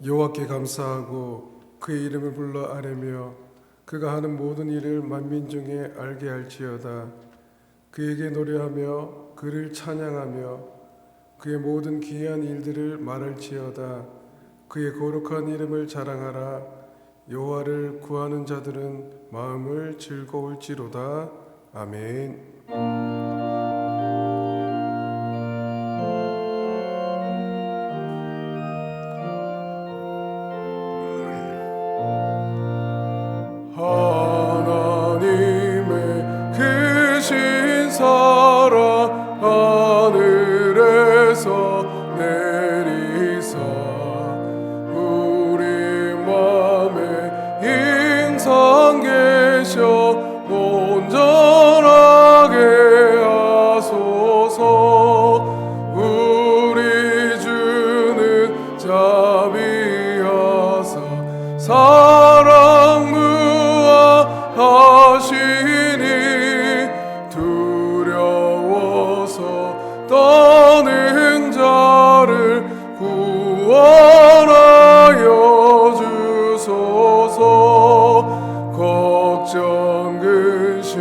여호와께 감사하고 그의 이름을 불러 아뢰며 그가 하는 모든 일을 만민 중에 알게 할지어다. 그에게 노래하며 그를 찬양하며 그의 모든 기이한 일들을 말할지어다. 그의 거룩한 이름을 자랑하라. 여호와를 구하는 자들은 마음을 즐거울지로다. 아멘. 하나님의 크신 사랑 하늘에서 내리사 우리 맘에 항상 계셔 온전하게 하소서. 우리 주는 자비하사 사랑 무아하시니 두려워서 떠는 자를 구원하여 주소서. 걱정 근심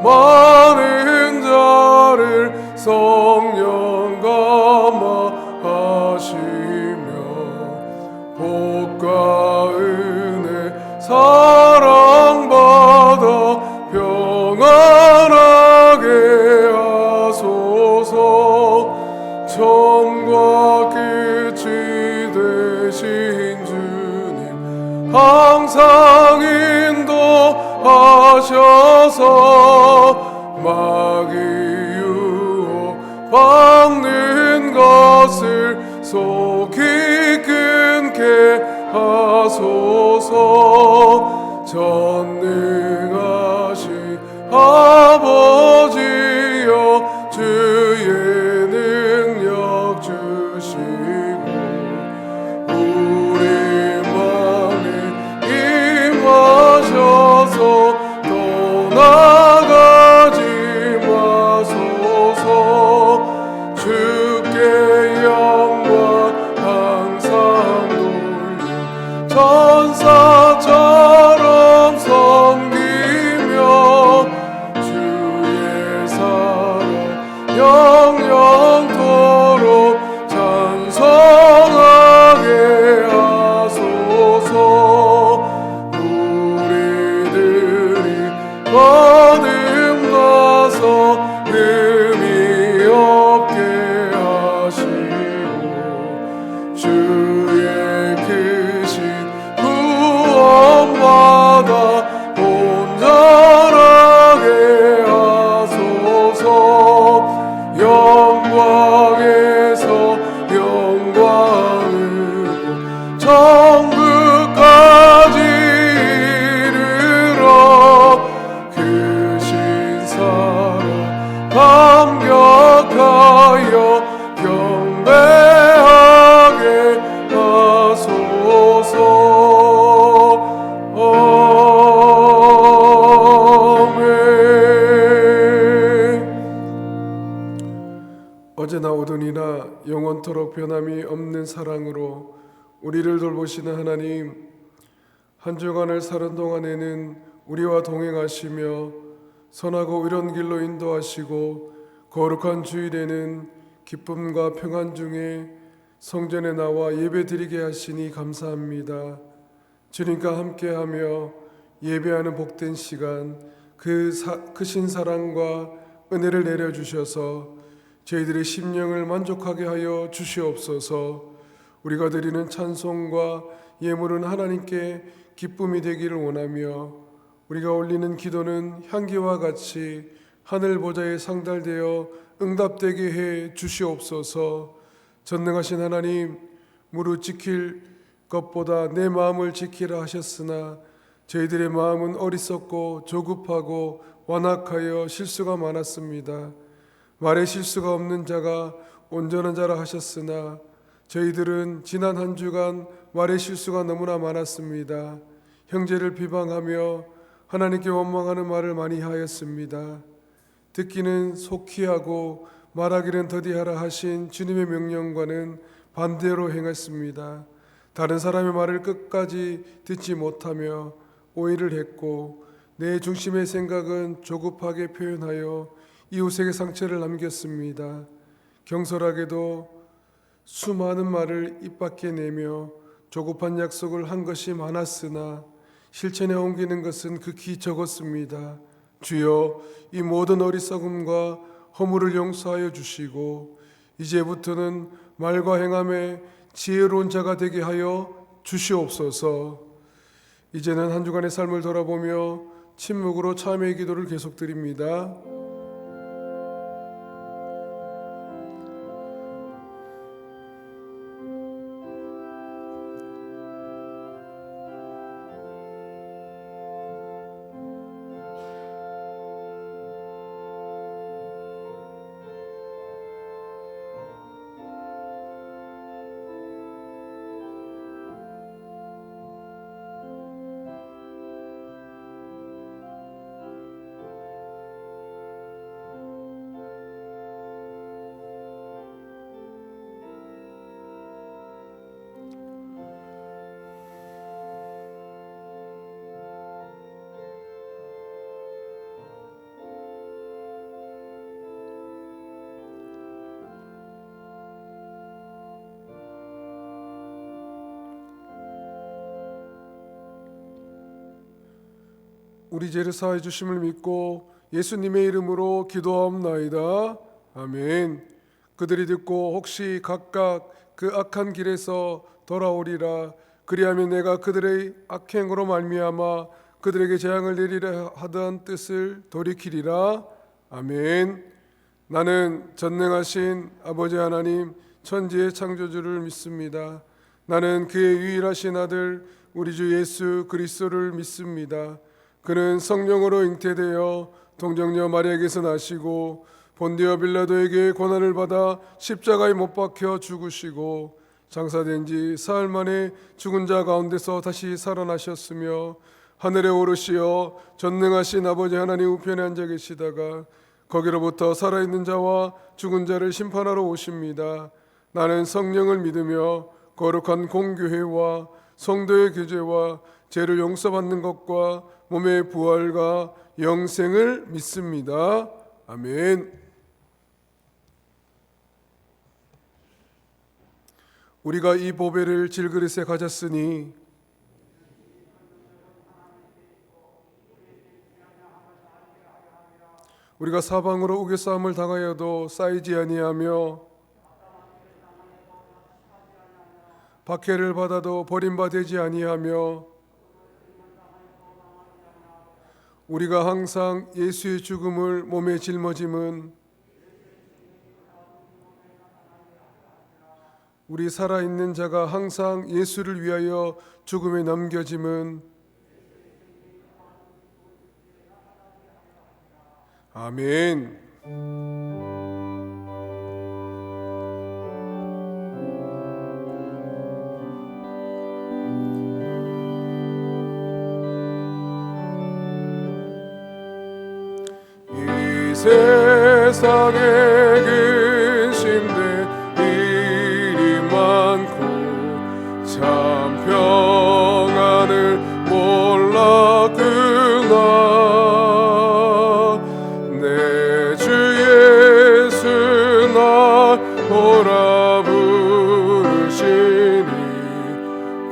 많은 자를 성령 감화하시며 복과 은혜 사랑받아 평안하게 하소서. 처음과 끝이 되신 주님 항상 인도하셔서 마귀 유혹 받는 것을 속히 끊게 하소서. 전능하신 아버지여 주의 능력 주시고 우리 맘에 임하셔서 떠나가지 마소서. 주께 영광 항상 돌려 천사처럼 섬기며 주의 사랑 영영토록 찬송하게 하소서. 우리들이 거듭나서 흠이 없게 하시고 주의 크신 구원받아 온전하게 하소서. 영광에서 영광으로 천국까지 이르러 크신 사랑 감격하여 경배하게 하소서. 어제나 오늘이나 영원토록 변함이 없는 사랑으로 우리를 돌보시는 하나님, 한 주간을 사는 동안에는 우리와 동행하시며 선하고 의로운 길로 인도하시고 거룩한 주일에는 기쁨과 평안 중에 성전에 나와 예배드리게 하시니 감사합니다. 주님과 함께하며 예배하는 복된 시간, 크신 사랑과 은혜를 내려주셔서 저희들의 심령을 만족하게 하여 주시옵소서. 우리가 드리는 찬송과 예물은 하나님께 기쁨이 되기를 원하며 우리가 올리는 기도는 향기와 같이 하늘 보좌에 상달되어 응답되게 해 주시옵소서. 전능하신 하나님, 무릇 지킬 것보다 내 마음을 지키라 하셨으나 저희들의 마음은 어리석고 조급하고 완악하여 실수가 많았습니다. 말에 실수가 없는 자가 온전한 자라 하셨으나 저희들은 지난 한 주간 말에 실수가 너무나 많았습니다. 형제를 비방하며 하나님께 원망하는 말을 많이 하였습니다. 듣기는 속히 하고 말하기는 더디하라 하신 주님의 명령과는 반대로 행했습니다. 다른 사람의 말을 끝까지 듣지 못하며 오해를 했고 내 중심의 생각은 조급하게 표현하여 이웃에게 상처를 남겼습니다. 경솔하게도 수많은 말을 입 밖에 내며 조급한 약속을 한 것이 많았으나 실천에 옮기는 것은 극히 적었습니다. 주여, 이 모든 어리석음과 허물을 용서하여 주시고 이제부터는 말과 행함에 지혜로운 자가 되게 하여 주시옵소서. 이제는 한 주간의 삶을 돌아보며 침묵으로 참회의 기도를 계속드립니다. 우리 죄를 사하여 주심을 믿고 예수님의 이름으로 기도하옵나이다. 아멘. 그들이 듣고 혹시 각각 그 악한 길에서 돌아오리라. 그리하면 내가 그들의 악행으로 말미암아 그들에게 재앙을 내리려 하던 뜻을 돌이키리라. 아멘. 나는 전능하신 아버지 하나님 천지의 창조주를 믿습니다. 나는 그의 유일하신 아들 우리 주 예수 그리스도를 믿습니다. 그는 성령으로 잉태되어 동정녀 마리아에게서 나시고 본디오 빌라도에게 고난을 받아 십자가에 못 박혀 죽으시고 장사된 지 사흘 만에 죽은 자 가운데서 다시 살아나셨으며 하늘에 오르시어 전능하신 아버지 하나님 우편에 앉아 계시다가 거기로부터 살아있는 자와 죽은 자를 심판하러 오십니다. 나는 성령을 믿으며 거룩한 공교회와 성도의 교제와 죄를 용서받는 것과 몸의 부활과 영생을 믿습니다. 아멘. 우리가 이 보배를 질그릇에 가졌으니 우리가 사방으로 우겨싸움을 당하여도 쌓이지 아니하며 박해를 받아도 버림받지 아니하며 우리가 항상 예수의 죽음을 몸에 짊어짐은 우리 살아있는 자가 항상 예수를 위하여 죽음에 넘겨짐은 아멘. 세상에 근심된 일이 많고 참 평안을 몰랐구나. 내 주 예수 날 오라 부르시니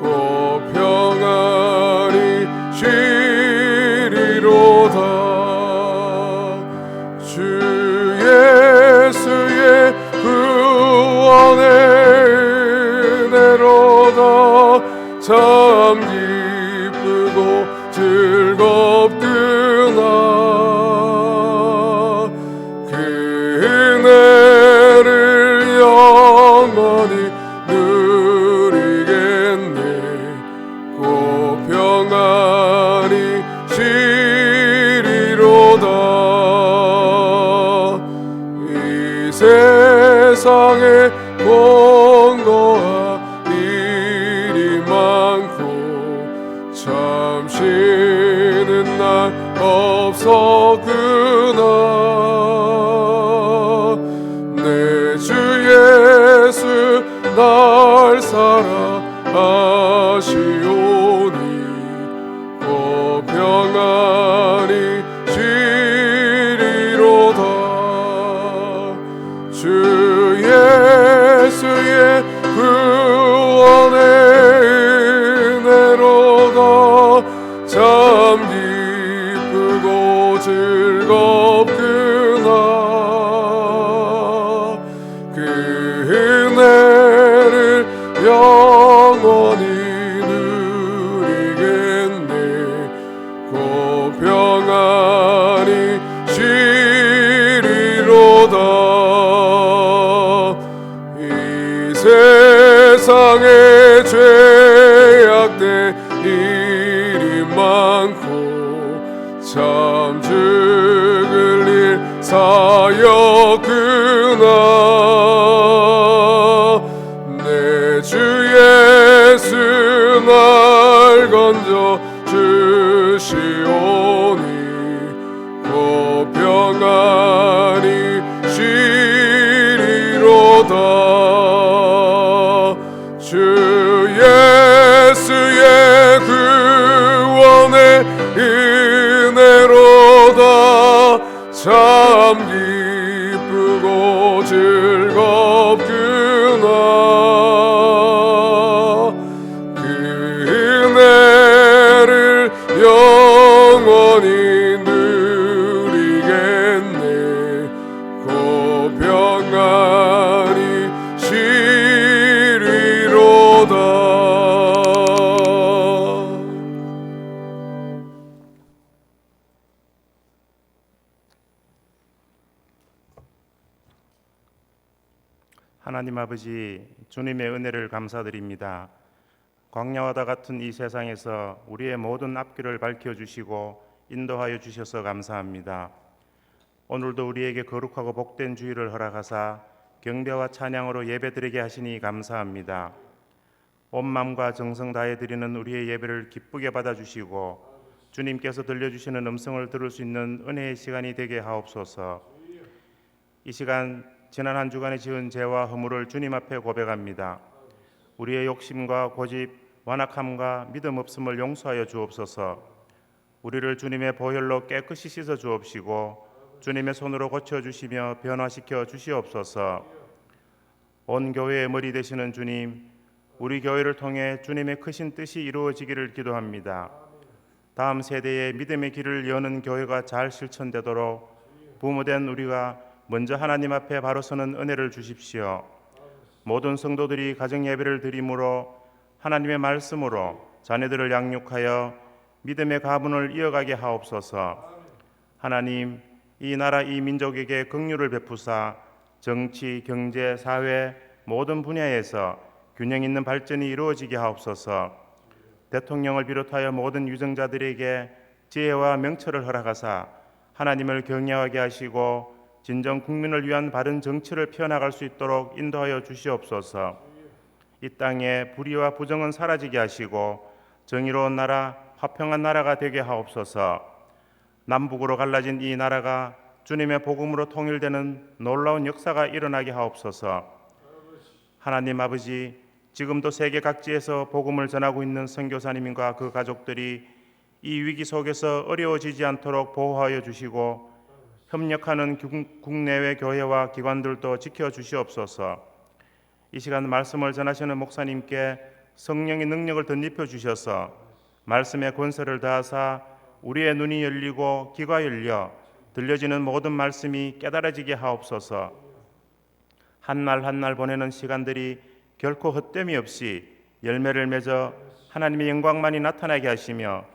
곧 평안히 쉬리로다. 주 예수의 구원의 은혜로다. 참 기쁘고 즐겁구나. 그 은혜를 영원히 누리겠네. 곧 평안히 쉬리로다. 세상에 공고한 일이 많고 참 쉬는 날 없었구나. 내 주 예수 날 사랑하시네. 은혜를 영원히 누리겠네. 곧 평안히 쉬리로다. 이 세상에 죄악된 일이 많고 참 죽을 일 사였구나. 내 주 예수 날 건져 주시오니 곧 평안히 쉬리로다. 주 예수의 구원의 은혜로다. 참 기쁘고 즐겁구나. 그 은혜를 영원히 누리겠네. 곧 평안히 쉬리로다. 하나님 아버지, 주님의 은혜를 감사드립니다. 광야와다 같은 이 세상에서 우리의 모든 앞길을 밝혀주시고 인도하여 주셔서 감사합니다. 오늘도 우리에게 거룩하고 복된 주일을 허락하사 경배와 찬양으로 예배드리게 하시니 감사합니다. 온 마음과 정성 다해 드리는 우리의 예배를 기쁘게 받아주시고 주님께서 들려주시는 음성을 들을 수 있는 은혜의 시간이 되게 하옵소서. 이 시간 지난 한 주간에 지은 죄와 허물을 주님 앞에 고백합니다. 우리의 욕심과 고집, 완악함과 믿음 없음을 용서하여 주옵소서. 우리를 주님의 보혈로 깨끗이 씻어 주옵시고 주님의 손으로 고쳐주시며 변화시켜 주시옵소서. 온 교회의 머리 되시는 주님, 우리 교회를 통해 주님의 크신 뜻이 이루어지기를 기도합니다. 다음 세대의 믿음의 길을 여는 교회가 잘 실천되도록 부모된 우리가 먼저 하나님 앞에 바로 서는 은혜를 주십시오. 모든 성도들이 가정 예배를 드림으로 하나님의 말씀으로 자녀들을 양육하여 믿음의 가문을 이어가게 하옵소서. 하나님, 이 나라 이 민족에게 긍휼을 베푸사 정치, 경제, 사회 모든 분야에서 균형 있는 발전이 이루어지게 하옵소서. 대통령을 비롯하여 모든 유정자들에게 지혜와 명철을 허락하사 하나님을 경외하게 하시고 진정 국민을 위한 바른 정치를 펴나갈 수 있도록 인도하여 주시옵소서. 이 땅에 불의와 부정은 사라지게 하시고 정의로운 나라, 화평한 나라가 되게 하옵소서. 남북으로 갈라진 이 나라가 주님의 복음으로 통일되는 놀라운 역사가 일어나게 하옵소서. 하나님 아버지, 지금도 세계 각지에서 복음을 전하고 있는 선교사님과 그 가족들이 이 위기 속에서 어려워지지 않도록 보호하여 주시고 협력하는 국내외 교회와 기관들도 지켜주시옵소서. 이 시간 말씀을 전하시는 목사님께 성령의 능력을 덧입혀 주셔서 말씀의 권세를 다하사 우리의 눈이 열리고 귀가 열려 들려지는 모든 말씀이 깨달아지게 하옵소서. 한날 한날 보내는 시간들이 결코 헛됨이 없이 열매를 맺어 하나님의 영광만이 나타나게 하시며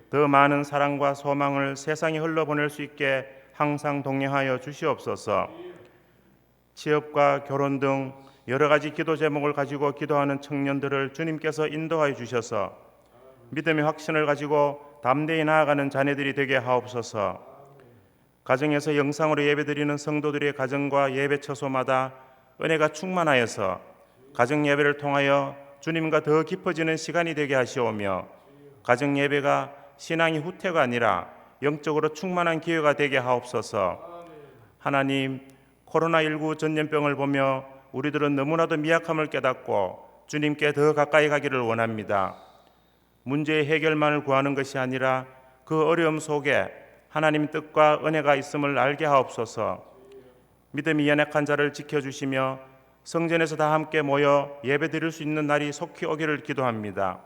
더 많은 사랑과 소망을 세상에 흘러보낼 수 있게 항상 동행하여 주시옵소서. 취업과 결혼 등 여러 가지 기도 제목을 가지고 기도하는 청년들을 주님께서 인도하여 주셔서 믿음의 확신을 가지고 담대히 나아가는 자녀들이 되게 하옵소서. 가정에서 영상으로 예배드리는 성도들의 가정과 예배 처소마다 은혜가 충만하여서 가정 예배를 통하여 주님과 더 깊어지는 시간이 되게 하시오며 가정 예배가 신앙의 후퇴가 아니라 영적으로 충만한 기회가 되게 하옵소서. 하나님, 코로나19 전염병을 보며 우리들은 너무나도 미약함을 깨닫고 주님께 더 가까이 가기를 원합니다. 문제의 해결만을 구하는 것이 아니라 그 어려움 속에 하나님 뜻과 은혜가 있음을 알게 하옵소서. 믿음이 연약한 자를 지켜주시며 성전에서 다 함께 모여 예배드릴 수 있는 날이 속히 오기를 기도합니다.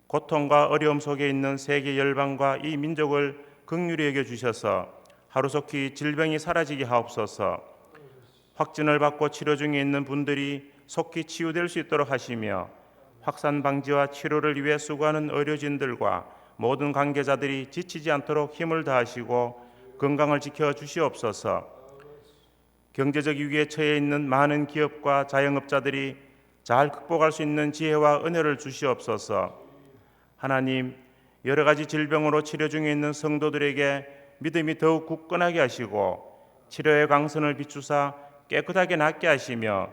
고통과 어려움 속에 있는 세계 열방과 이 민족을 긍휼히 여겨 주셔서 하루속히 질병이 사라지게 하옵소서. 확진을 받고 치료 중에 있는 분들이 속히 치유될 수 있도록 하시며 확산 방지와 치료를 위해 수고하는 의료진들과 모든 관계자들이 지치지 않도록 힘을 다하시고 건강을 지켜 주시옵소서. 경제적 위기에 처해 있는 많은 기업과 자영업자들이 잘 극복할 수 있는 지혜와 은혜를 주시옵소서. 하나님, 여러 가지 질병으로 치료 중에 있는 성도들에게 믿음이 더욱 굳건하게 하시고 치료의 광선을 비추사 깨끗하게 낫게 하시며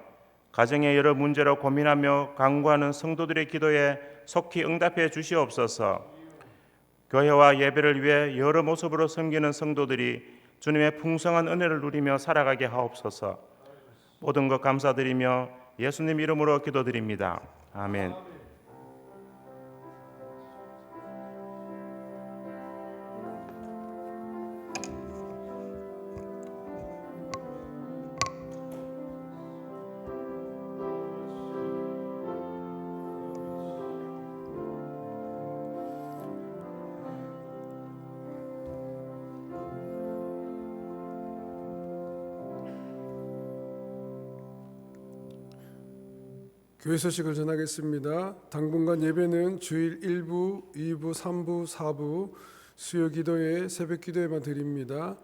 가정의 여러 문제로 고민하며 간구하는 성도들의 기도에 속히 응답해 주시옵소서. 교회와 예배를 위해 여러 모습으로 섬기는 성도들이 주님의 풍성한 은혜를 누리며 살아가게 하옵소서. 모든 것 감사드리며 예수님 이름으로 기도드립니다. 아멘. 교회 소식을 전하겠습니다. 당분간 예배는 주일 1부, 2부, 3부, 4부 수요 기도회, 새벽 기도회만 드립니다.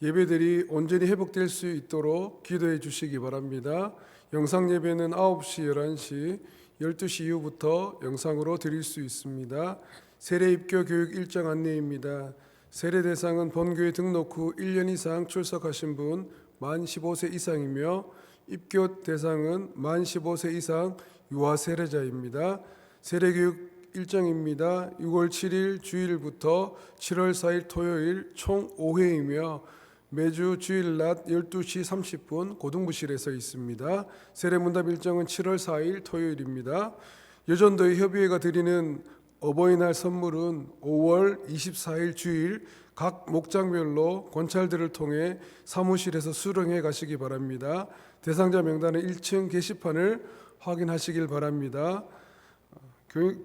예배들이 온전히 회복될 수 있도록 기도해 주시기 바랍니다. 영상 예배는 9시, 11시, 12시 이후부터 영상으로 드릴 수 있습니다. 세례 입교 교육 일정 안내입니다. 세례 대상은 본교에 등록 후 1년 이상 출석하신 분 만 15세 이상이며 입교 대상은 만 15세 이상 유아 세례자입니다. 세례교육 일정입니다. 6월 7일 주일부터 7월 4일 토요일 총 5회이며 매주 주일 낮 12시 30분 고등부실에서 있습니다. 세례문답 일정은 7월 4일 토요일입니다. 여전도의 협의회가 드리는 어버이날 선물은 5월 24일 주일 각 목장별로 권찰들을 통해 사무실에서 수령해 가시기 바랍니다. 대상자 명단은 1층 게시판을 확인하시길 바랍니다.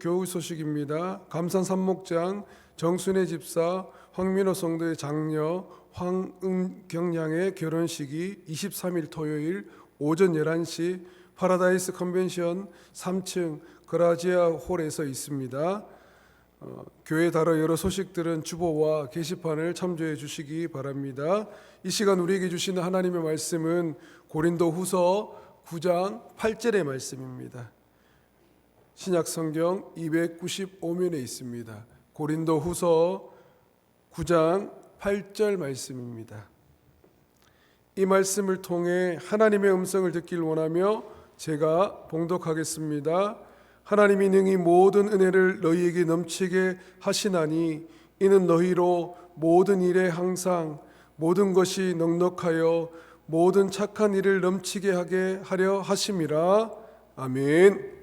교우 소식입니다. 감산 산목장 정순애 집사 황민호 성도의 장녀 황은경 양의 결혼식이 23일 토요일 오전 11시 파라다이스 컨벤션 3층 그라지아 홀에서 있습니다. 교회 다뤄 여러 소식들은 주보와 게시판을 참조해 주시기 바랍니다. 이 시간 우리에게 주시는 하나님의 말씀은 고린도 후서 9장 8절의 말씀입니다. 신약 성경 295면에 있습니다. 고린도 후서 9장 8절 말씀입니다. 이 말씀을 통해 하나님의 음성을 듣길 원하며 제가 봉독하겠습니다. 하나님이 능히 모든 은혜를 너희에게 넘치게 하시나니 이는 너희로 모든 일에 항상 모든 것이 넉넉하여 모든 착한 일을 넘치게 하게 하려 하심이라. 아멘.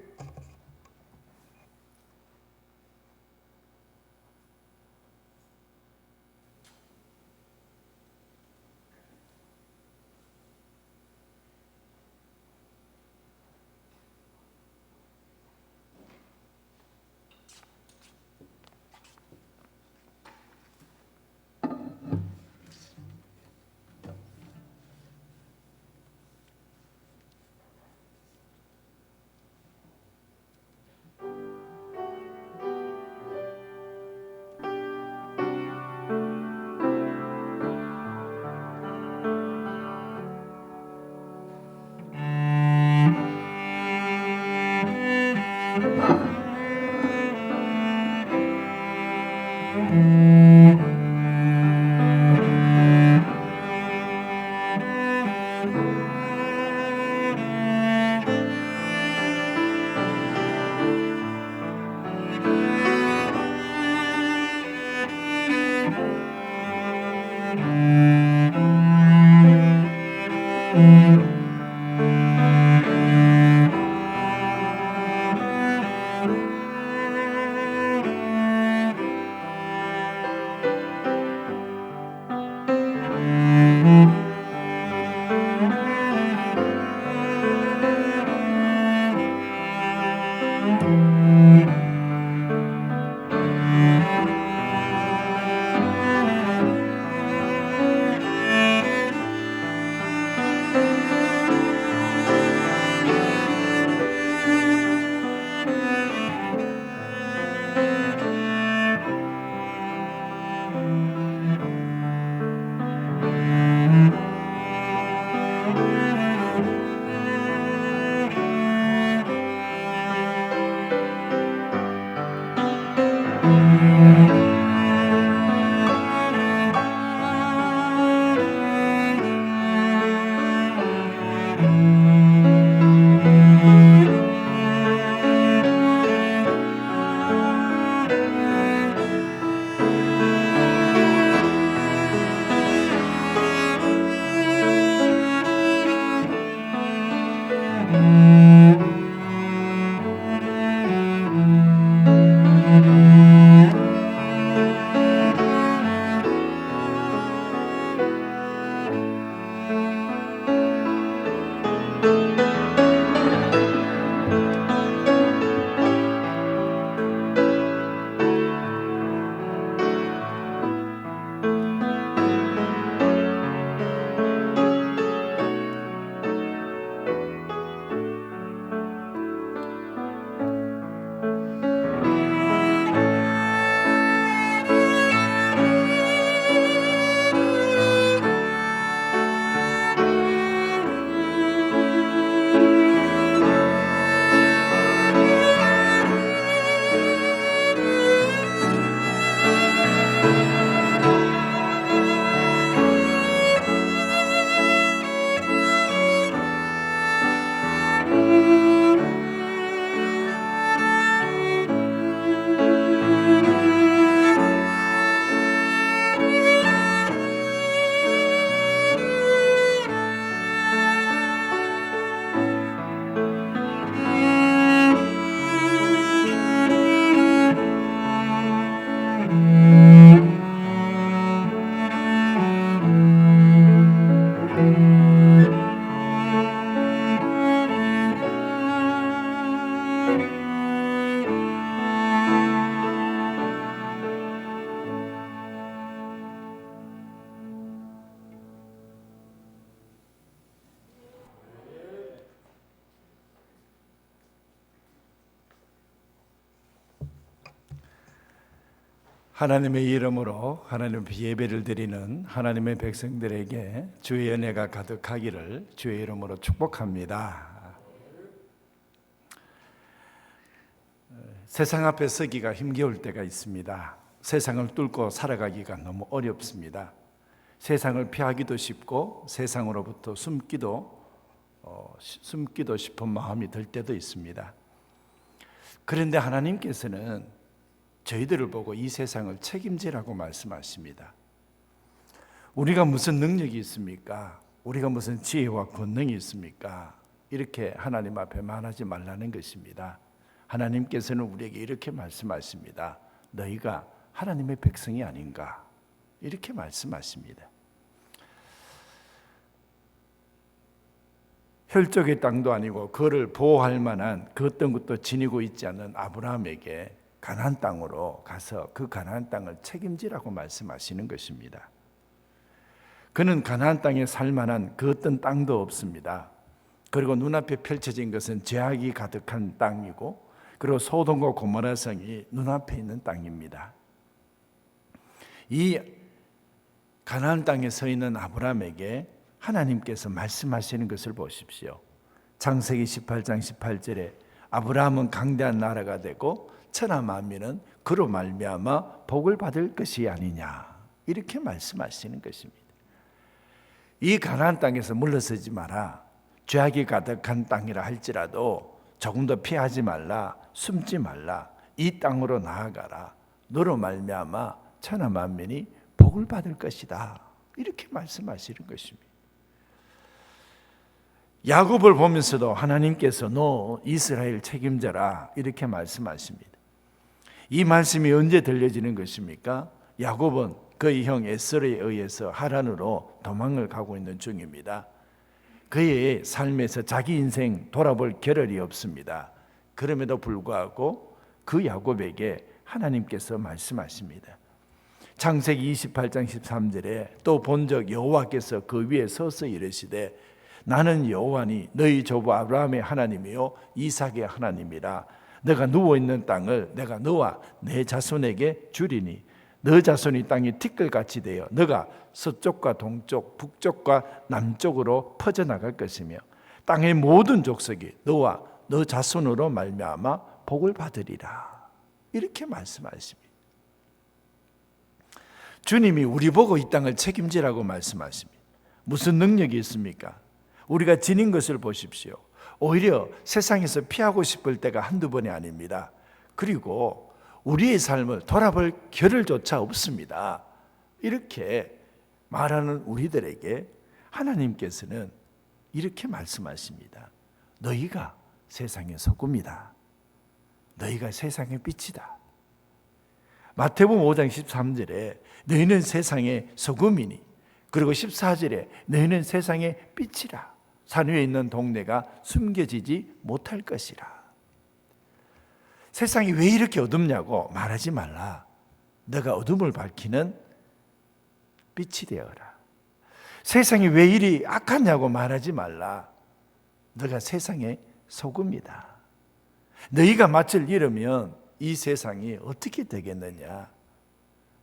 하나님의 이름으로 하나님 예배를 드리는 하나님의 백성들에게 주의 은혜가 가득하기를 주의 이름으로 축복합니다. 세상 앞에 서기가 힘겨울 때가 있습니다. 세상을 뚫고 살아가기가 너무 어렵습니다. 세상을 피하기도 쉽고 세상으로부터 숨기도 싶은 마음이 들 때도 있습니다. 그런데 하나님께서는 저희들을 보고 이 세상을 책임지라고 말씀하십니다. 우리가 무슨 능력이 있습니까? 우리가 무슨 지혜와 권능이 있습니까? 이렇게 하나님 앞에 말하지 말라는 것입니다. 하나님께서는 우리에게 이렇게 말씀하십니다. 너희가 하나님의 백성이 아닌가? 이렇게 말씀하십니다. 혈족의 땅도 아니고 그를 보호할 만한 그 어떤 것도 지니고 있지 않는 아브라함에게 가나안 땅으로 가서 그 가나안 땅을 책임지라고 말씀하시는 것입니다. 그는 가나안 땅에 살 만한 그 어떤 땅도 없습니다. 그리고 눈앞에 펼쳐진 것은 죄악이 가득한 땅이고 그리고 소돔과 고모라 성이 눈앞에 있는 땅입니다. 이 가나안 땅에 서 있는 아브라함에게 하나님께서 말씀하시는 것을 보십시오. 창세기 18장 18절에 아브라함은 강대한 나라가 되고 천하 만민은 그로 말미암아 복을 받을 것이 아니냐 이렇게 말씀하시는 것입니다. 이 가나안 땅에서 물러서지 마라. 죄악이 가득한 땅이라 할지라도 조금 더 피하지 말라. 숨지 말라. 이 땅으로 나아가라. 너로 말미암아 천하 만민이 복을 받을 것이다. 이렇게 말씀하시는 것입니다. 야곱을 보면서도 하나님께서 너 이스라엘 책임져라 이렇게 말씀하십니다. 이 말씀이 언제 들려지는 것입니까? 야곱은 그의 형 에서에 의해서 하란으로 도망을 가고 있는 중입니다. 그의 삶에서 자기 인생 돌아볼 겨를이 없습니다. 그럼에도 불구하고 그 야곱에게 하나님께서 말씀하십니다. 창세기 28장 13절에 또 본적 여호와께서 그 위에 서서 이르시되 나는 여호와니 너희 조부 아브라함의 하나님이요 이삭의 하나님이라. 너가 누워있는 땅을 내가 너와 내 자손에게 주리니 너 자손이 땅이 티끌같이 되어 너가 서쪽과 동쪽 북쪽과 남쪽으로 퍼져나갈 것이며 땅의 모든 족속이 너와 너 자손으로 말미암아 복을 받으리라. 이렇게 말씀하십니다. 주님이 우리 보고 이 땅을 책임지라고 말씀하십니다. 무슨 능력이 있습니까? 우리가 지닌 것을 보십시오. 오히려 세상에서 피하고 싶을 때가 한두 번이 아닙니다. 그리고 우리의 삶을 돌아볼 겨를조차 없습니다. 이렇게 말하는 우리들에게 하나님께서는 이렇게 말씀하십니다. 너희가 세상의 소금이다. 너희가 세상의 빛이다. 마태복음 5장 13절에 너희는 세상의 소금이니, 그리고 14절에 너희는 세상의 빛이라. 산 위에 있는 동네가 숨겨지지 못할 것이라. 세상이 왜 이렇게 어둡냐고 말하지 말라. 너가 어둠을 밝히는 빛이 되어라. 세상이 왜 이리 악하냐고 말하지 말라. 너가 세상의 소금이다. 너희가 낯을 잃으면 이 세상이 어떻게 되겠느냐.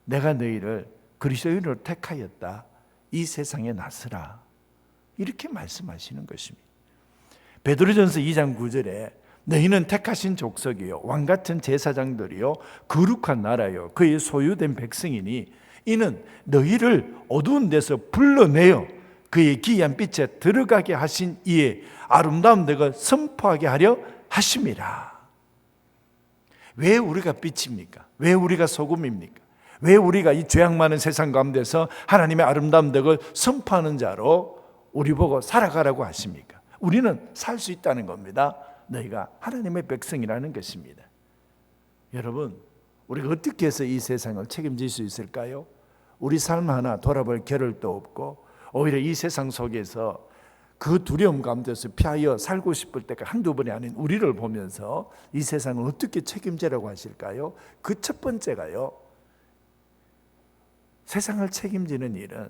내가 너희를 그리스도인으로 택하였다. 이 세상에 나서라. 이렇게 말씀하시는 것입니다. 베드로전서 2장 9절에 너희는 택하신 족속이요 왕같은 제사장들이요 거룩한 나라요 그의 소유된 백성이니 이는 너희를 어두운 데서 불러내어 그의 기이한 빛에 들어가게 하신 이의 아름다운 덕을 선포하게 하려 하심이라. 왜 우리가 빛입니까? 왜 우리가 소금입니까? 왜 우리가 이 죄악 많은 세상 가운데서 하나님의 아름다운 덕을 선포하는 자로 우리 보고 살아가라고 하십니까? 우리는 살 수 있다는 겁니다. 너희가 하나님의 백성이라는 것입니다. 여러분, 우리가 어떻게 해서 이 세상을 책임질 수 있을까요? 우리 삶 하나 돌아볼 겨를도 없고 오히려 이 세상 속에서 그 두려움 가운데서 피하여 살고 싶을 때가 한두 번이 아닌 우리를 보면서 이 세상을 어떻게 책임지라고 하실까요? 그 첫 번째가요, 세상을 책임지는 일은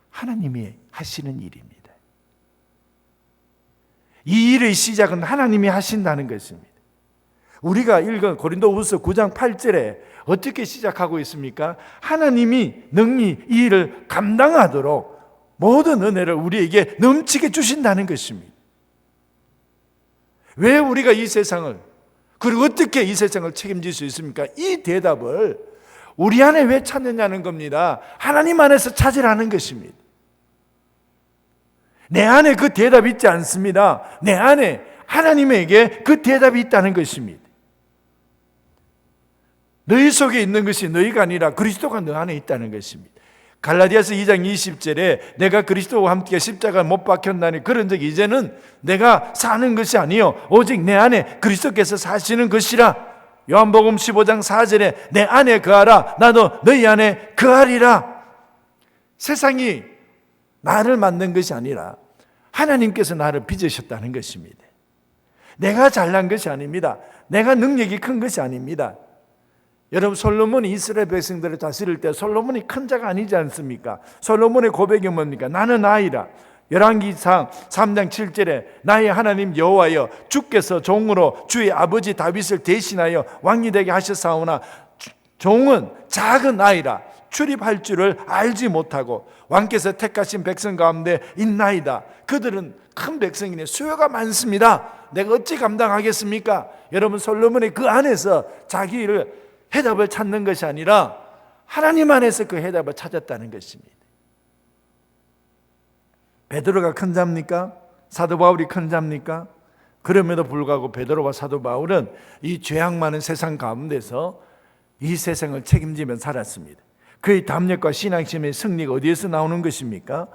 하나님이 하시는 일입니다. 이 일의 시작은 하나님이 하신다는 것입니다. 우리가 읽은 고린도후서 9장 8절에 어떻게 시작하고 있습니까? 하나님이 능히 이 일을 감당하도록 모든 은혜를 우리에게 넘치게 주신다는 것입니다. 왜 우리가 이 세상을, 그리고 어떻게 이 세상을 책임질 수 있습니까? 이 대답을 우리 안에 왜 찾느냐는 겁니다. 하나님 안에서 찾으라는 것입니다. 내 안에 그 대답이 있지 않습니다. 내 안에 하나님에게 그 대답이 있다는 것입니다. 너희 속에 있는 것이 너희가 아니라 그리스도가 너 안에 있다는 것입니다. 갈라디아서 2장 20절에 내가 그리스도와 함께 십자가에 못 박혔나니 그런즉 이제는 내가 사는 것이 아니요 오직 내 안에 그리스도께서 사시는 것이라. 요한복음 15장 4절에 내 안에 거하라 나도 너희 안에 거하리라. 세상이 나를 만든 것이 아니라 하나님께서 나를 빚으셨다는 것입니다. 내가 잘난 것이 아닙니다. 내가 능력이 큰 것이 아닙니다. 여러분, 솔로몬이 이스라엘 백성들을 다스릴 때 솔로몬이 큰 자가 아니지 않습니까? 솔로몬의 고백이 뭡니까? 나는 아이라. 열왕기상 3장 7절에 나의 하나님 여호와여 주께서 종으로 주의 아버지 다윗을 대신하여 왕이 되게 하셨사오나 종은 작은 아이라 출입할 줄을 알지 못하고 왕께서 택하신 백성 가운데 있나이다. 그들은 큰 백성이네, 수요가 많습니다. 내가 어찌 감당하겠습니까? 여러분, 솔로몬이 그 안에서 자기를 해답을 찾는 것이 아니라 하나님 안에서 그 해답을 찾았다는 것입니다. 베드로가 큰 자입니까? 사도 바울이 큰 자입니까? 그럼에도 불구하고 베드로와 사도 바울은 이 죄악 많은 세상 가운데서 이 세상을 책임지며 살았습니다. 그의 담력과 신앙심의 승리가 어디에서 나오는 것입니까?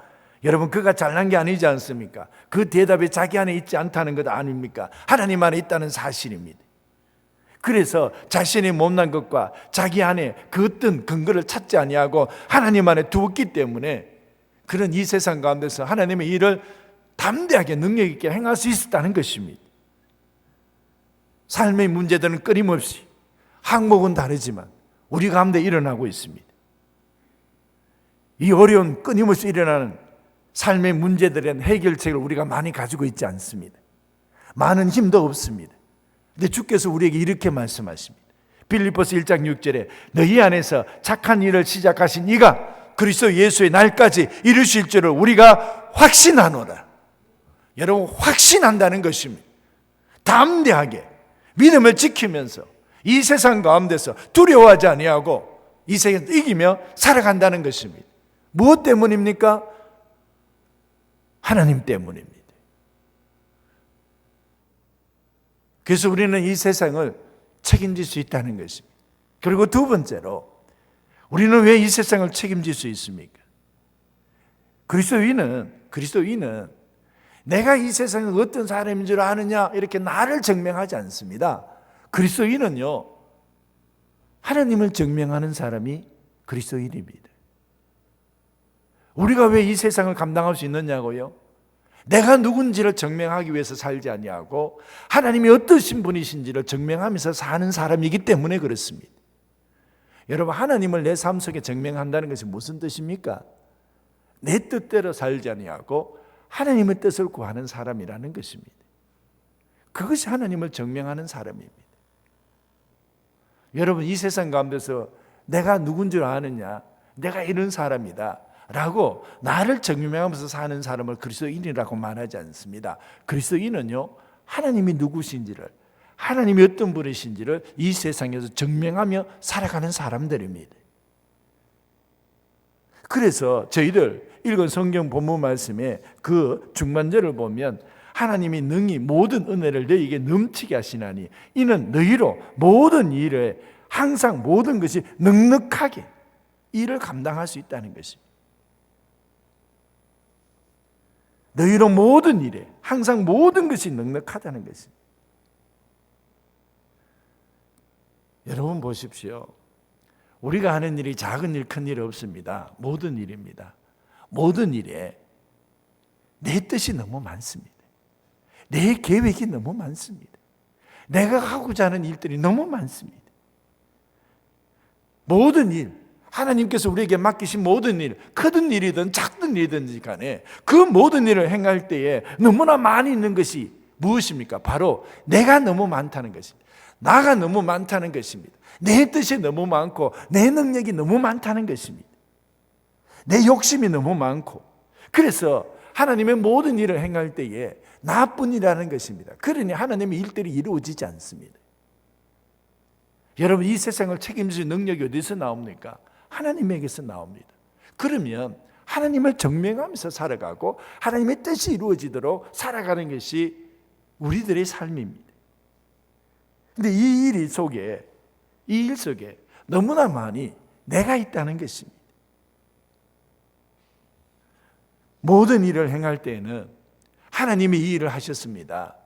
여러분, 그가 잘난 게 아니지 않습니까? 그 대답이 자기 안에 있지 않다는 것 아닙니까? 하나님 안에 있다는 사실입니다. 그래서 자신이 못난 것과 자기 안에 그 어떤 근거를 찾지 아니하고 하나님 안에 두었기 때문에 그런 이 세상 가운데서 하나님의 일을 담대하게 능력 있게 행할 수 있었다는 것입니다. 삶의 문제들은 끊임없이 항목은 다르지만 우리 가운데 일어나고 있습니다. 이 어려운 끊임없이 일어나는 삶의 문제들의 해결책을 우리가 많이 가지고 있지 않습니다. 많은 힘도 없습니다. 근데 주께서 우리에게 이렇게 말씀하십니다. 빌립보서 1장 6절에 너희 안에서 착한 일을 시작하신 이가 그리스도 예수의 날까지 이루실 줄을 우리가 확신하노라. 여러분, 확신한다는 것입니다. 담대하게 믿음을 지키면서 이 세상 가운데서 두려워하지 아니하고 이 세상을 이기며 살아간다는 것입니다. 무엇 때문입니까? 하나님 때문입니다. 그래서 우리는 이 세상을 책임질 수 있다는 것입니다. 그리고 두 번째로 우리는 왜 이 세상을 책임질 수 있습니까? 그리스도인은 내가 이 세상에 어떤 사람인 줄 아느냐 이렇게 나를 증명하지 않습니다. 그리스도인은요, 하나님을 증명하는 사람이 그리스도인입니다. 우리가 왜 이 세상을 감당할 수 있느냐고요? 내가 누군지를 증명하기 위해서 살지 아니하고 하나님이 어떠신 분이신지를 증명하면서 사는 사람이기 때문에 그렇습니다. 여러분, 하나님을 내 삶 속에 증명한다는 것이 무슨 뜻입니까? 내 뜻대로 살지 아니하고 하나님의 뜻을 구하는 사람이라는 것입니다. 그것이 하나님을 증명하는 사람입니다. 여러분, 이 세상 가운데서 내가 누군 줄 아느냐, 내가 이런 사람이다 라고 나를 증명하면서 사는 사람을 그리스도인이라고 말하지 않습니다. 그리스도인은요, 하나님이 누구신지를, 하나님이 어떤 분이신지를 이 세상에서 증명하며 살아가는 사람들입니다. 그래서 저희들 읽은 성경 본문 말씀에 그 중반절을 보면 하나님이 능히 모든 은혜를 너희에게 넘치게 하시나니 이는 너희로 모든 일에 항상 모든 것이 넉넉하게 일을 감당할 수 있다는 것입니다. 너희로 모든 일에 항상 모든 것이 넉넉하다는 것입니다. 여러분 보십시오. 우리가 하는 일이 작은 일, 큰 일 없습니다. 모든 일입니다. 모든 일에 내 뜻이 너무 많습니다. 내 계획이 너무 많습니다. 내가 하고자 하는 일들이 너무 많습니다. 모든 일, 하나님께서 우리에게 맡기신 모든 일, 크든 일이든 작든 일이든지 간에 그 모든 일을 행할 때에 너무나 많이 있는 것이 무엇입니까? 바로 내가 너무 많다는 것입니다. 나가 너무 많다는 것입니다. 내 뜻이 너무 많고 내 능력이 너무 많다는 것입니다. 내 욕심이 너무 많고, 그래서 하나님의 모든 일을 행할 때에 나뿐이라는 것입니다. 그러니 하나님의 일들이 이루어지지 않습니다. 여러분, 이 세상을 책임질 능력이 어디서 나옵니까? 하나님에게서 나옵니다. 그러면 하나님을 증명하면서 살아가고 하나님의 뜻이 이루어지도록 살아가는 것이 우리들의 삶입니다. 근데 이 일 속에 너무나 많이 내가 있다는 것입니다. 모든 일을 행할 때에는 하나님이 이 일을 하셨습니다.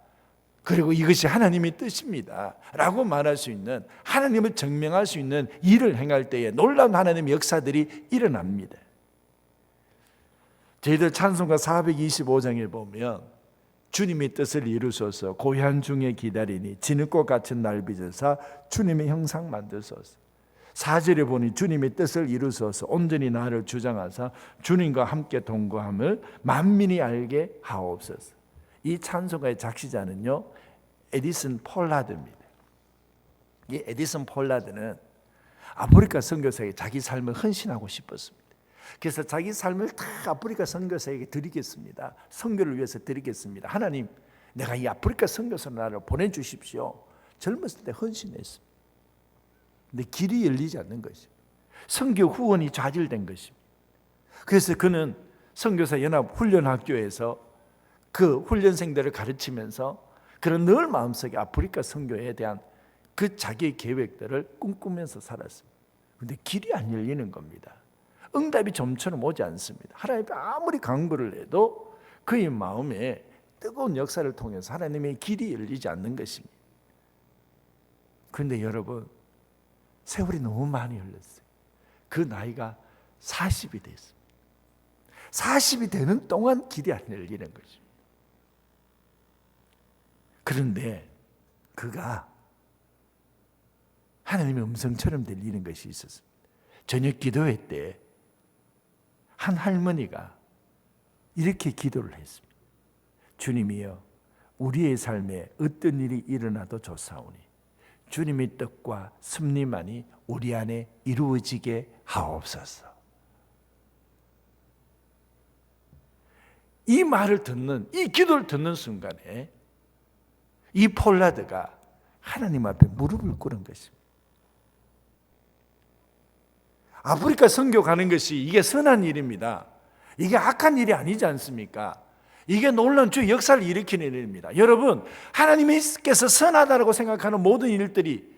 그리고 이것이 하나님의 뜻입니다 라고 말할 수 있는, 하나님을 증명할 수 있는 일을 행할 때에 놀라운 하나님의 역사들이 일어납니다. 저희들 찬송가 425장에 보면 주님의 뜻을 이루소서 고향 중에 기다리니 진흙과 같은 날 빚으사 주님의 형상 만드소서. 4절에 보니 주님의 뜻을 이루소서 온전히 나를 주장하사 주님과 함께 동거함을 만민이 알게 하옵소서. 이 찬송가의 작시자는요, 에디슨 폴라드입니다. 이 에디슨 폴라드는 아프리카 선교사에게 자기 삶을 헌신하고 싶었습니다. 그래서 자기 삶을 다 아프리카 선교사에게 드리겠습니다. 선교를 위해서 드리겠습니다. 하나님, 내가 이 아프리카 선교사 나라를 보내주십시오. 젊었을 때 헌신했습니다. 근데 길이 열리지 않는 것입니다. 선교 후원이 좌절된 것입니다. 그래서 그는 선교사 연합 훈련학교에서 그 훈련생들을 가르치면서 그런 늘 마음속에 아프리카 선교에 대한 그 자기의 계획들을 꿈꾸면서 살았습니다. 그런데 길이 안 열리는 겁니다. 응답이 좀처럼 오지 않습니다. 하나님이 아무리 강구를 해도 그의 마음에 뜨거운 역사를 통해서 하나님의 길이 열리지 않는 것입니다. 그런데 여러분, 세월이 너무 많이 흘렀어요. 그 나이가 40이 됐습니다. 40이 되는 동안 길이 안 열리는 것입니다. 그런데 그가 하나님의 음성처럼 들리는 것이 있었습니다. 저녁 기도회 때 한 할머니가 이렇게 기도를 했습니다. 주님이여, 우리의 삶에 어떤 일이 일어나도 좋사오니 주님의 뜻과 섭리만이 우리 안에 이루어지게 하옵소서. 이 말을 듣는, 이 기도를 듣는 순간에 이 폴라드가 하나님 앞에 무릎을 꿇은 것입니다. 아프리카 선교 가는 것이 이게 선한 일입니다. 이게 악한 일이 아니지 않습니까? 이게 놀라운 주의 역사를 일으키는 일입니다. 여러분, 하나님께서 선하다고 생각하는 모든 일들이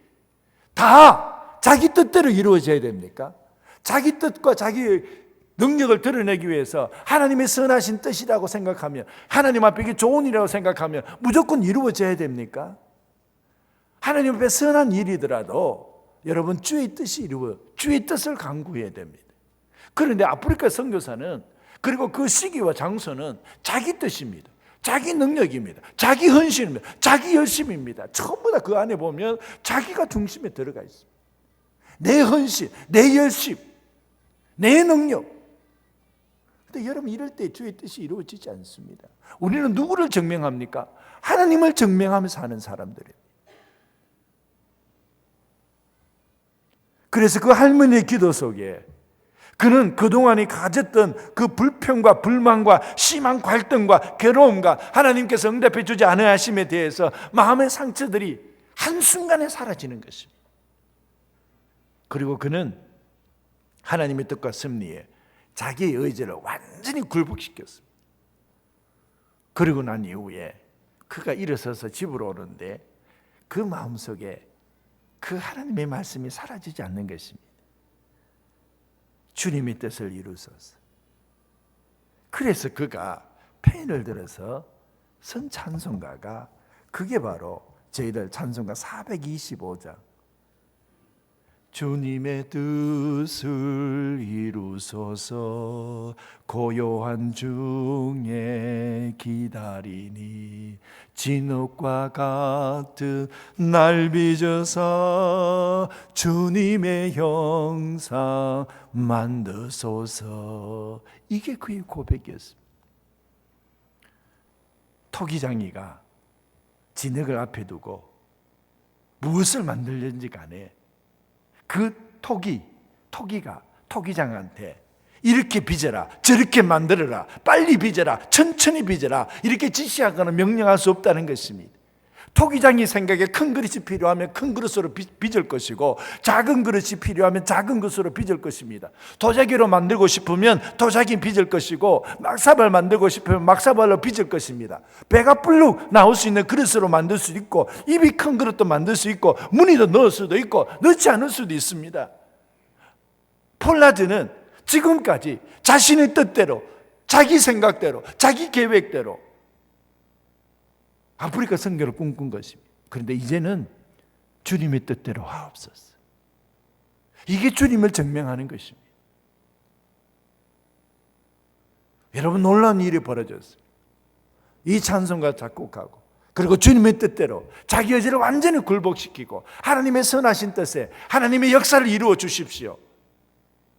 다 자기 뜻대로 이루어져야 됩니까? 자기 뜻과 자기 능력을 드러내기 위해서 하나님의 선하신 뜻이라고 생각하면, 하나님 앞에 이게 좋은 일이라고 생각하면 무조건 이루어져야 됩니까? 하나님 앞에 선한 일이더라도 여러분 주의 뜻이 주의 뜻을 강구해야 됩니다. 그런데 아프리카 선교사는, 그리고 그 시기와 장소는 자기 뜻입니다. 자기 능력입니다. 자기 헌신입니다. 자기 열심입니다. 전부 다 그 안에 보면 자기가 중심에 들어가 있습니다. 내 헌신, 내 열심, 내 능력. 근데 여러분, 이럴 때 주의 뜻이 이루어지지 않습니다. 우리는 누구를 증명합니까? 하나님을 증명하면서 사는 사람들이에요. 그래서 그 할머니의 기도 속에 그는 그동안에 가졌던 그 불평과 불만과 심한 갈등과 괴로움과 하나님께서 응답해 주지 않으심에 대해서 마음의 상처들이 한순간에 사라지는 것입니다. 그리고 그는 하나님의 뜻과 섭리에 자기의 의지를 완전히 굴복시켰습니다. 그리고 난 이후에 그가 일어서서 집으로 오는데 그 마음속에 그 하나님의 말씀이 사라지지 않는 것입니다. 주님의 뜻을 이루소서. 그래서 그가 펜을 들어서 선 찬송가가, 그게 바로 저희들 찬송가 425장. 주님의 뜻을 이루소서, 고요한 중에 기다리니 진흙과 같은 날 빚어서 주님의 형상 만드소서. 이게 그의 고백이었습니다. 토기장이가 진흙을 앞에 두고 무엇을 만들는지 간에 그 토기가 토기장한테 이렇게 빚어라, 저렇게 만들어라, 빨리 빚어라, 천천히 빚어라, 이렇게 지시하거나 명령할 수 없다는 것입니다. 토기장이 생각에 큰 그릇이 필요하면 큰 그릇으로 빚을 것이고, 작은 그릇이 필요하면 작은 그릇으로 빚을 것입니다. 도자기로 만들고 싶으면 도자기 빚을 것이고, 막사발 만들고 싶으면 막사발로 빚을 것입니다. 배가 불룩 나올 수 있는 그릇으로 만들 수도 있고, 입이 큰 그릇도 만들 수 있고, 무늬도 넣을 수도 있고, 넣지 않을 수도 있습니다. 폴라드는 지금까지 자신의 뜻대로, 자기 생각대로, 자기 계획대로 아프리카 선교를 꿈꾼 것입니다. 그런데 이제는 주님의 뜻대로 하옵소서. 이게 주님을 증명하는 것입니다. 여러분, 놀라운 일이 벌어졌어요. 이 찬송가 작곡하고, 그리고 주님의 뜻대로 자기 의지를 완전히 굴복시키고 하나님의 선하신 뜻에 하나님의 역사를 이루어 주십시오,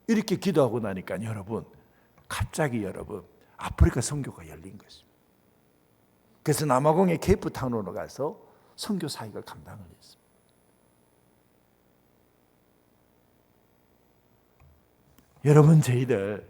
이렇게 기도하고 나니까 여러분, 갑자기 아프리카 선교가 열린 것입니다. 그래서 남아공의 케이프타운으로 가서 선교 사역을 감당을 했습니다. 여러분, 저희들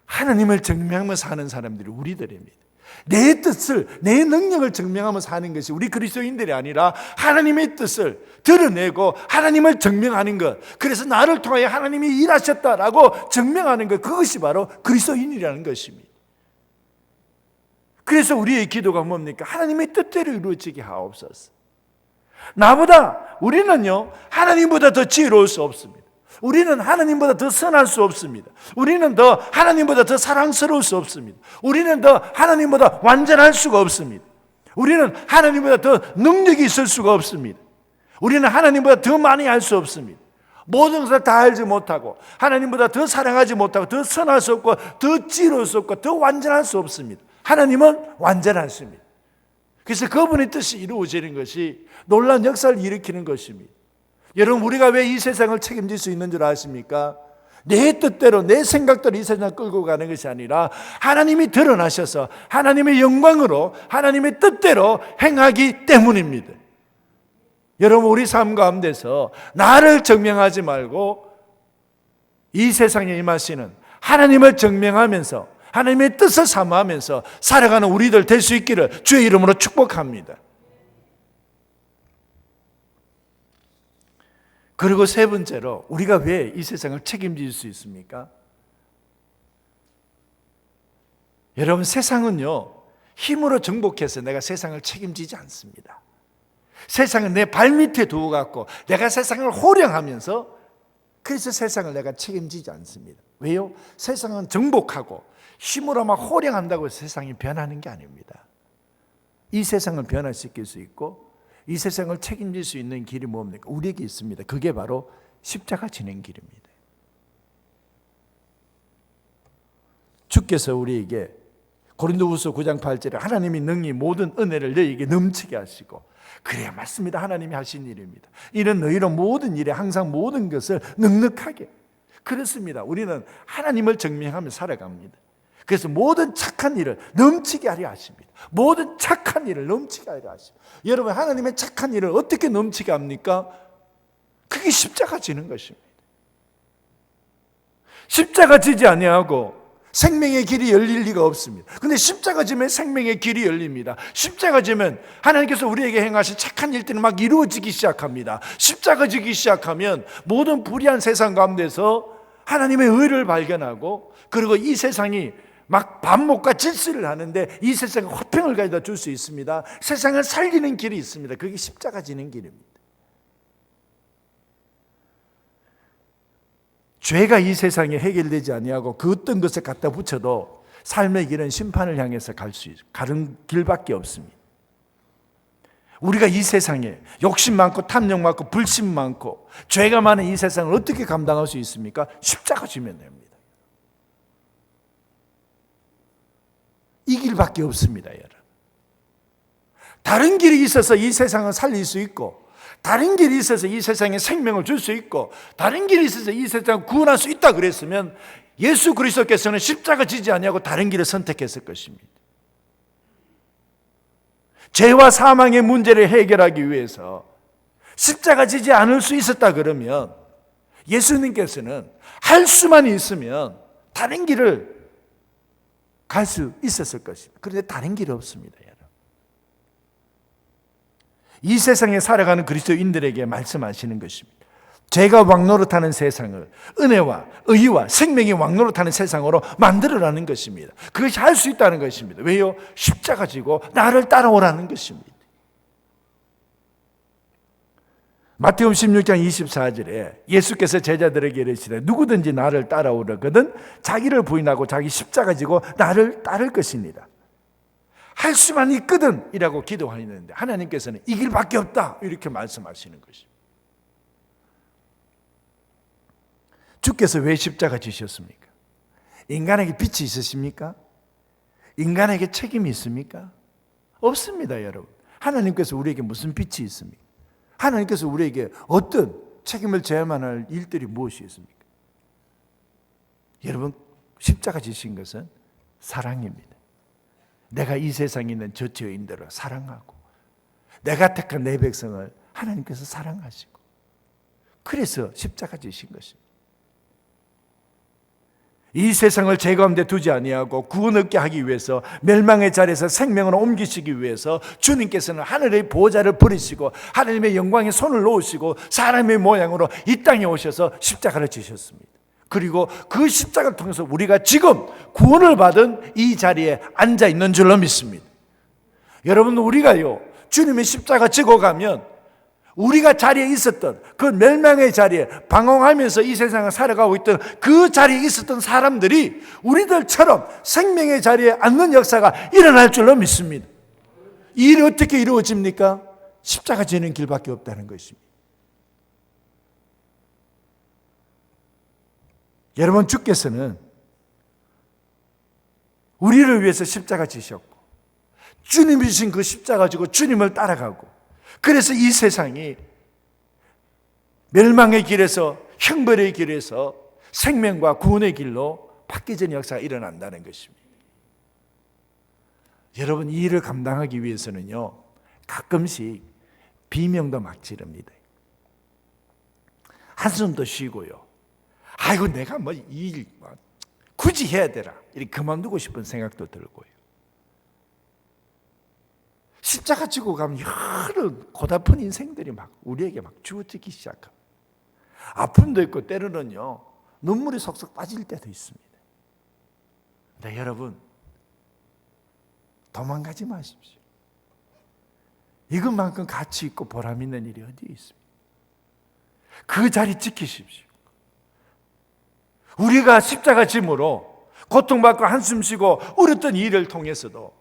하나님을 증명하며 사는 사람들이 우리들입니다. 내 뜻을, 내 능력을 증명하며 사는 것이 우리 그리스도인들이 아니라 하나님의 뜻을 드러내고 하나님을 증명하는 것, 그래서 나를 통하여 하나님이 일하셨다라고 증명하는 것, 그것이 바로 그리스도인이라는 것입니다. 그래서 우리의 기도가 뭡니까? 하나님의 뜻대로 이루어지게 하옵소서. 나보다, 우리는요, 하나님보다 더 지혜로울 수 없습니다. 우리는 하나님보다 더 선할 수 없습니다. 우리는 더 하나님보다 더 사랑스러울 수 없습니다. 우리는 더 하나님보다 완전할 수가 없습니다. 우리는 하나님보다 더 능력이 있을 수가 없습니다. 우리는 하나님보다 더 많이 알 수 없습니다. 모든 것을 다 알지 못하고 하나님보다 더 사랑하지 못하고 더 선할 수 없고 더 지혜로울 수 없고 더 완전할 수 없습니다. 하나님은 완전하십니다. 그래서 그분의 뜻이 이루어지는 것이 놀라운 역사를 일으키는 것입니다. 여러분, 우리가 왜 이 세상을 책임질 수 있는 줄 아십니까? 내 뜻대로, 내 생각대로 이 세상을 끌고 가는 것이 아니라 하나님이 드러나셔서 하나님의 영광으로 하나님의 뜻대로 행하기 때문입니다. 여러분, 우리 삶 가운데서 나를 증명하지 말고 이 세상에 임하시는 하나님을 증명하면서 하나님의 뜻을 사모하면서 살아가는 우리들 될 수 있기를 주의 이름으로 축복합니다. 그리고 세 번째로, 우리가 왜 이 세상을 책임질 수 있습니까? 여러분, 세상은요, 힘으로 정복해서 내가 세상을 책임지지 않습니다. 세상은 내 발밑에 두고 갖고 내가 세상을 호령하면서 그래서 세상을 내가 책임지지 않습니다. 왜요? 세상은 정복하고 힘으로 막 호령한다고 해서 세상이 변하는 게 아닙니다. 이 세상을 변화시킬 수 있고 이 세상을 책임질 수 있는 길이 뭡니까? 우리에게 있습니다. 그게 바로 십자가 지는 길입니다. 주께서 우리에게 고린도후서 9장 8절에 하나님이 능히 모든 은혜를 너희에게 넘치게 하시고, 그래야 맞습니다. 하나님이 하신 일입니다. 이는 너희로 모든 일에 항상 모든 것을 넉넉하게. 그렇습니다. 우리는 하나님을 증명하며 살아갑니다. 그래서 모든 착한 일을 넘치게 하려 하십니다. 모든 착한 일을 넘치게 하려 하십니다. 여러분, 하나님의 착한 일을 어떻게 넘치게 합니까? 그게 십자가 지는 것입니다. 십자가 지지 아니하고 생명의 길이 열릴 리가 없습니다. 근데 십자가 지면 생명의 길이 열립니다. 십자가 지면 하나님께서 우리에게 행하신 착한 일들이 막 이루어지기 시작합니다. 십자가 지기 시작하면 모든 불의한 세상 가운데서 하나님의 의를 발견하고, 그리고 이 세상이 막 반목과 질서를 하는데 이 세상에 화평을 가져다 줄 수 있습니다. 세상을 살리는 길이 있습니다. 그게 십자가 지는 길입니다. 죄가 이 세상에 해결되지 아니하고 그 어떤 것을 갖다 붙여도 삶의 길은 심판을 향해서 가는 길밖에 없습니다. 우리가 이 세상에 욕심 많고 탐욕 많고 불신 많고 죄가 많은 이 세상을 어떻게 감당할 수 있습니까? 십자가 지면 됩니다. 이 길밖에 없습니다, 여러분. 다른 길이 있어서 이 세상을 살릴 수 있고, 다른 길이 있어서 이 세상에 생명을 줄 수 있고, 다른 길이 있어서 이 세상을 구원할 수 있다 그랬으면 예수 그리스도께서는 십자가 지지 아니하고 다른 길을 선택했을 것입니다. 죄와 사망의 문제를 해결하기 위해서 십자가 지지 않을 수 있었다 그러면 예수님께서는 할 수만 있으면 다른 길을 갈 수 있었을 것입니다. 그런데 다른 길이 없습니다, 여러분. 이 세상에 살아가는 그리스도인들에게 말씀하시는 것입니다. 죄가 왕노릇하는 세상을 은혜와 의와 생명이 왕노릇하는 세상으로 만들어라는 것입니다. 그것이 할 수 있다는 것입니다. 왜요? 십자가 지고 나를 따라오라는 것입니다. 마태복음 16장 24절에 예수께서 제자들에게 이르시되 누구든지 나를 따라오려거든 자기를 부인하고 자기 십자가 지고 나를 따를 것입니다. 할 수만 있거든 이라고 기도하는데 하나님께서는 이 길밖에 없다 이렇게 말씀하시는 것입니다. 주께서 왜 십자가 지셨습니까? 인간에게 빛이 있으십니까? 인간에게 책임이 있습니까? 없습니다, 여러분. 하나님께서 우리에게 무슨 빛이 있습니까? 하나님께서 우리에게 어떤 책임을 져야만 할 일들이 무엇이 있습니까? 여러분, 십자가 지신 것은 사랑입니다. 내가 이 세상에 있는 저 죄인들을 사랑하고 내가 택한 내 백성을 하나님께서 사랑하시고 그래서 십자가 지신 것입니다. 이 세상을 죄 가운데 두지 아니하고 구원 얻게 하기 위해서 멸망의 자리에서 생명으로 옮기시기 위해서 주님께서는 하늘의 보좌를 버리시고 하나님의 영광에 손을 놓으시고 사람의 모양으로 이 땅에 오셔서 십자가를 지셨습니다. 그리고 그 십자가를 통해서 우리가 지금 구원을 받은 이 자리에 앉아 있는 줄로 믿습니다. 여러분, 우리가요 주님의 십자가 지고 가면 우리가 자리에 있었던 그 멸망의 자리에 방황하면서 이 세상을 살아가고 있던 그 자리에 있었던 사람들이 우리들처럼 생명의 자리에 앉는 역사가 일어날 줄로 믿습니다. 이 일이 어떻게 이루어집니까? 십자가 지는 길밖에 없다는 것입니다. 여러분, 주께서는 우리를 위해서 십자가 지셨고 주님이 주신 그 십자가 지고 주님을 따라가고 그래서 이 세상이 멸망의 길에서 형벌의 길에서 생명과 구원의 길로 바뀌어지는 역사가 일어난다는 것입니다. 여러분, 이 일을 감당하기 위해서는요 가끔씩 비명도 막 지릅니다. 한숨도 쉬고요. 아이고 내가 뭐 이 일 굳이 해야 되나 이렇게 그만두고 싶은 생각도 들고요. 십자가 지고 가면 여러 고달픈 인생들이 막 우리에게 막 주어지기 시작합니다. 아픔도 있고 때로는요 눈물이 속속 빠질 때도 있습니다. 근데 여러분, 도망가지 마십시오. 이것만큼 가치 있고 보람 있는 일이 어디에 있습니까? 그 자리 지키십시오. 우리가 십자가 짐으로 고통받고 한숨 쉬고 울었던 이 일을 통해서도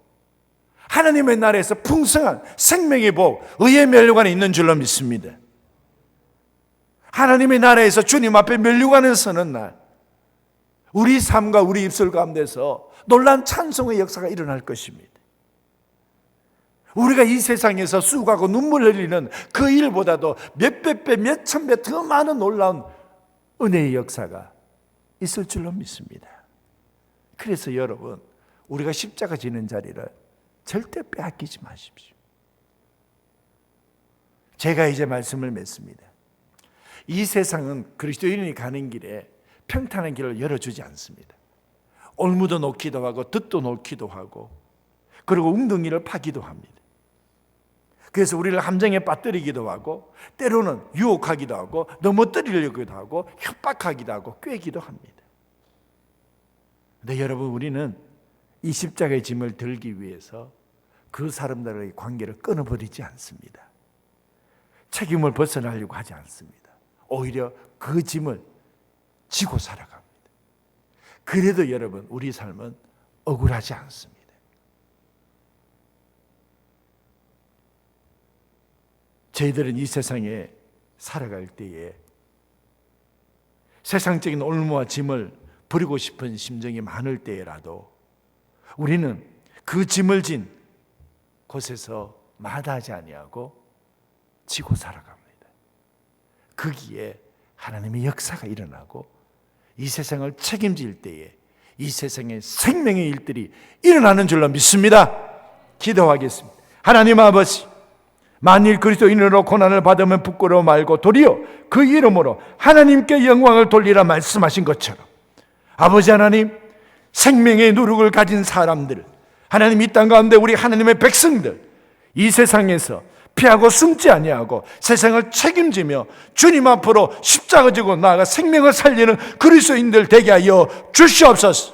하나님의 나라에서 풍성한 생명의 복, 의의 면류관이 있는 줄로 믿습니다. 하나님의 나라에서 주님 앞에 면류관을 서는 날, 우리 삶과 우리 입술 가운데서 놀라운 찬송의 역사가 일어날 것입니다. 우리가 이 세상에서 수고하고 눈물 흘리는 그 일보다도 몇백 배, 몇천 배 더 많은 놀라운 은혜의 역사가 있을 줄로 믿습니다. 그래서 여러분, 우리가 십자가 지는 자리를 절대 빼앗기지 마십시오. 제가 이제 말씀을 맺습니다. 이 세상은 그리스도인이 가는 길에 평탄한 길을 열어주지 않습니다. 올무도 놓기도 하고 덫도 놓기도 하고, 그리고 웅덩이를 파기도 합니다. 그래서 우리를 함정에 빠뜨리기도 하고, 때로는 유혹하기도 하고, 넘어뜨리려기도 하고, 협박하기도 하고, 꾀기도 합니다. 근데 여러분, 우리는 이 십자가의 짐을 들기 위해서 그 사람들의 관계를 끊어버리지 않습니다. 책임을 벗어나려고 하지 않습니다. 오히려 그 짐을 지고 살아갑니다. 그래도 여러분, 우리 삶은 억울하지 않습니다. 저희들은 이 세상에 살아갈 때에 세상적인 올무와 짐을 버리고 싶은 심정이 많을 때라도 우리는 그 짐을 진 곳에서 마다하지 아니하고 지고 살아갑니다. 거기에 하나님의 역사가 일어나고 이 세상을 책임질 때에 이 세상의 생명의 일들이 일어나는 줄로 믿습니다. 기도하겠습니다. 하나님 아버지, 만일 그리스도인으로 고난을 받으면 부끄러워 말고 도리어 그 이름으로 하나님께 영광을 돌리라 말씀하신 것처럼, 아버지 하나님, 생명의 누룩을 가진 사람들, 하나님 이 땅 가운데 우리 하나님의 백성들, 이 세상에서 피하고 숨지 아니하고 세상을 책임지며 주님 앞으로 십자가 지고 나아가 생명을 살리는 그리스도인들 되게 하여 주시옵소서.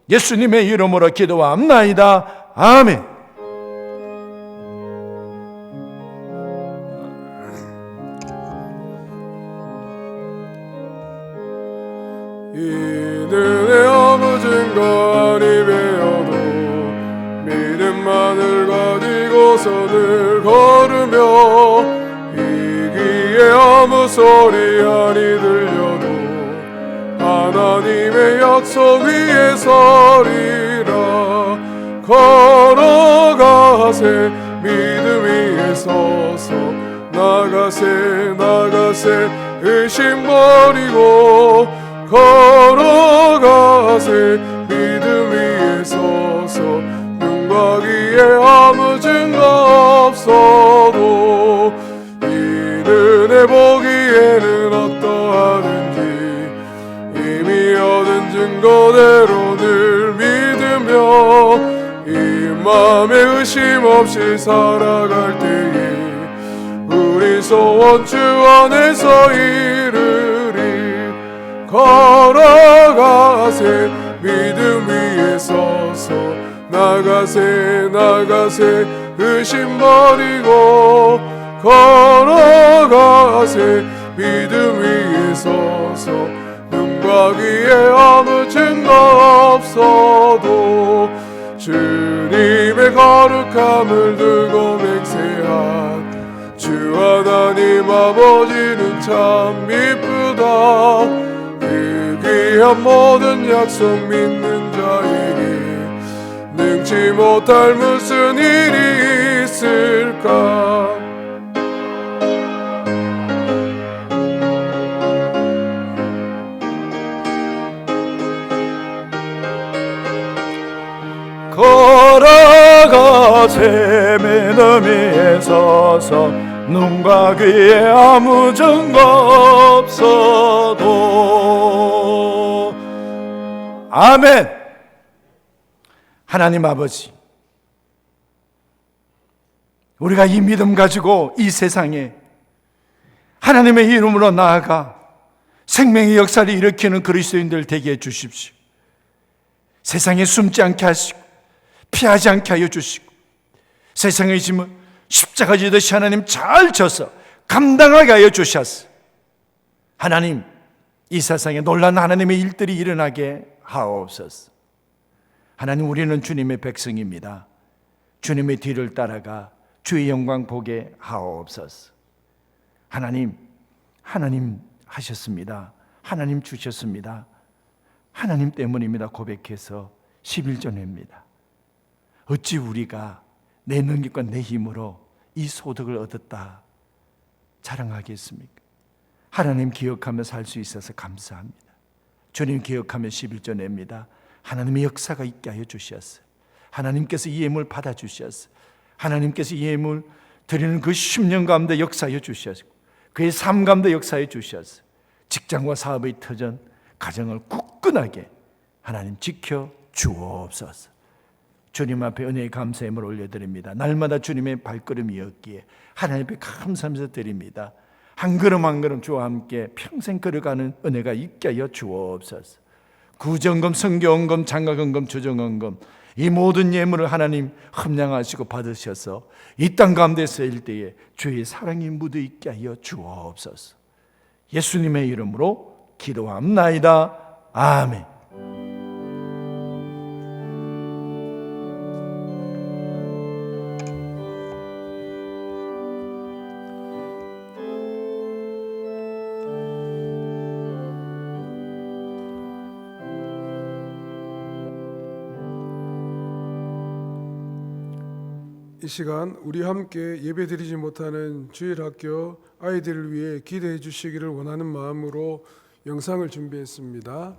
예수님의 이름으로 기도합나이다. 아멘. 이는 아무 증거 아니 배어도 믿음만을 가지고서 늘 걸으며 이기에 아무 소리 아니 들려도 하나님의 약속 위에 서리라. 걸어가세 믿음 위에 서서 나가세 의심 버리고 걸어가세 믿음 위에 서서 눈과 귀에 아무 증거 없어도 이는 보기에는 어떠하든지 이미 얻은 증거대로 늘 믿으며 이 맘에 의심 없이 살아갈 때에 우리 소원 주 안에서 이르리. 걸어가세 믿음 위에 서서 나가세 의심 버리고 걸어가세 믿음 위에 서서 눈과 귀에 아무 증거 없어도 주님의 거룩함을 두고 맹세한 주 하나님 아버지는 참 이쁘다. 그 귀한 모든 약속 믿는 자에게 능치 못할 무슨 일이 있을까. 걸어가세 믿음 위에 서서 눈과 귀에 아무 증거 없어도. 아멘. 하나님 아버지, 우리가 이 믿음 가지고 이 세상에 하나님의 이름으로 나아가 생명의 역사를 일으키는 그리스도인들 되게 해주십시오. 세상에 숨지 않게 하시고 피하지 않게 하여 주시고 세상의 짐을 십자가 지듯이 하나님 잘 져서 감당하게 하여 주셨어. 하나님, 이 세상에 놀라운 하나님의 일들이 일어나게 하옵소서. 하나님, 우리는 주님의 백성입니다. 주님의 뒤를 따라가 주의 영광 보게 하옵소서. 하나님 하셨습니다. 하나님 주셨습니다. 하나님 때문입니다. 고백해서 11조 냅니다. 어찌 우리가 내 능력과 내 힘으로 이 소득을 얻었다 자랑하겠습니까? 하나님 기억하며 살 수 있어서 감사합니다. 주님 기억하며 11조 냅니다. 하나님의 역사가 있게 하여 주셨어요. 하나님께서 이 예물 받아주셨어요. 하나님께서 이 예물 드리는 그 10년 가운데 역사하여 주셨고, 그의 삶 가운데 역사해 주셨어요. 직장과 사업의 터전, 가정을 굳건하게 하나님 지켜 주옵소서. 주님 앞에 은혜의 감사함을 올려드립니다. 날마다 주님의 발걸음이었기에 하나님 앞에 감사하면서 드립니다. 한 걸음 한 걸음 주와 함께 평생 걸어가는 은혜가 있게 하여 주옵소서. 구정금, 성경금, 장가금금, 조정금금, 이 모든 예물을 하나님 흠량하시고 받으셔서 이 땅 가운데 쓰일 때에 주의 사랑이 묻어 있게 하여 주옵소서. 예수님의 이름으로 기도합나이다. 아멘. 이 시간 우리 함께 예배드리지 못하는 주일학교 아이들을 위해 기도해 주시기를 원하는 마음으로 영상을 준비했습니다.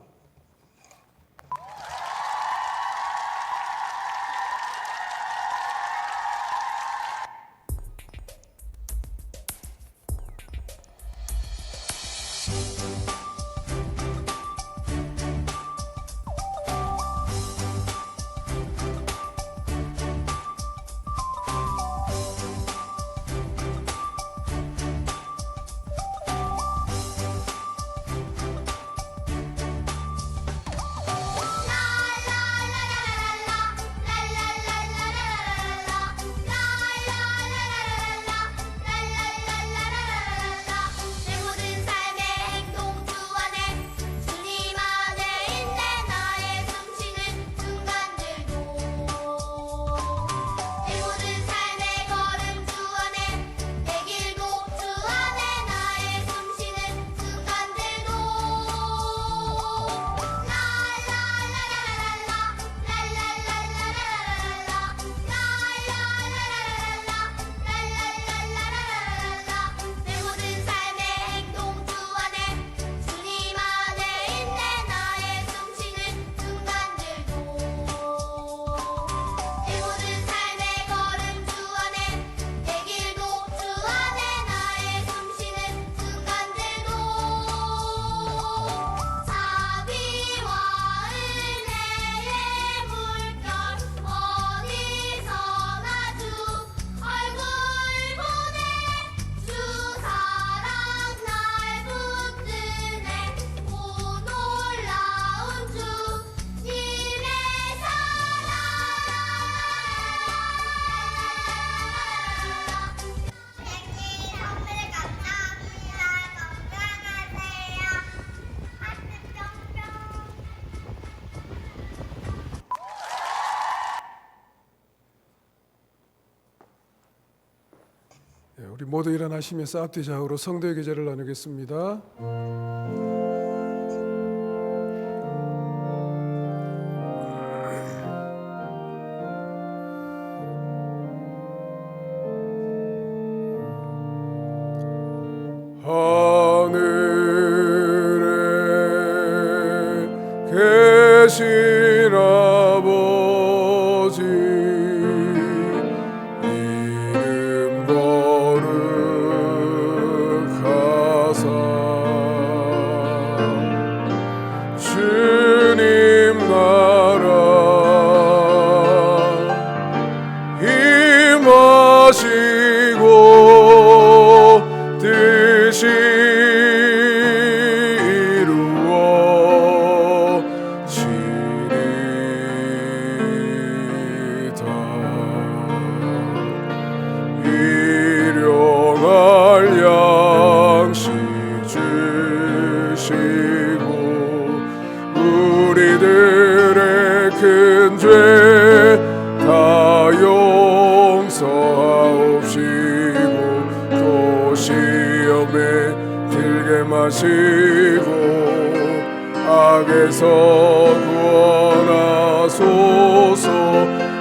우리 모두 일어나시면서 앞뒤 좌우로 성도의 계절을 나누겠습니다. 하늘에 계신 아버지, 이름 거룩하사 주님 나라 임하시고 뜻이 일용할 양식 주시 용서하옵시고 또 시험에 들게 마시고 악에서 구원하소서.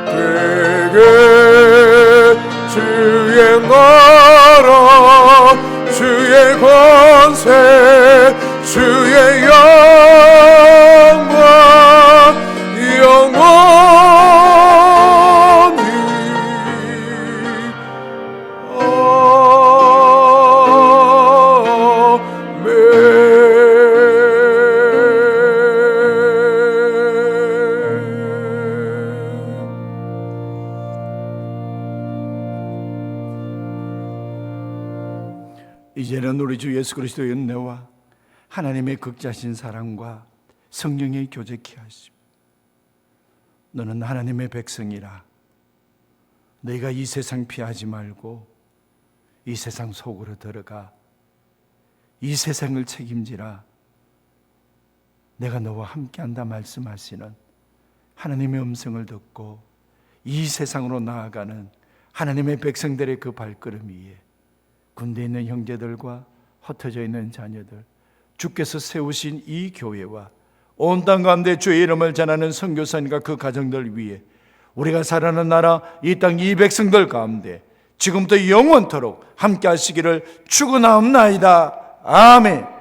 되게 주의 나라 주의 권세 주의 영광 영원히 이제는 우리 주 예수 그리스도의 은혜와 하나님의 극자신 사랑과 성령의 교제케 하시고 너는 하나님의 백성이라 너희가 이 세상 피하지 말고 이 세상 속으로 들어가 이 세상을 책임지라 내가 너와 함께한다 말씀하시는 하나님의 음성을 듣고 이 세상으로 나아가는 하나님의 백성들의 그 발걸음 위에 군대에 있는 형제들과 흩어져 있는 자녀들, 주께서 세우신 이 교회와 온 땅 가운데 주의 이름을 전하는 선교사님과 그 가정들 위해 우리가 살아가는 나라 이 땅 이 백성들 가운데 지금부터 영원토록 함께 하시기를 축원하옵나이다. 아멘.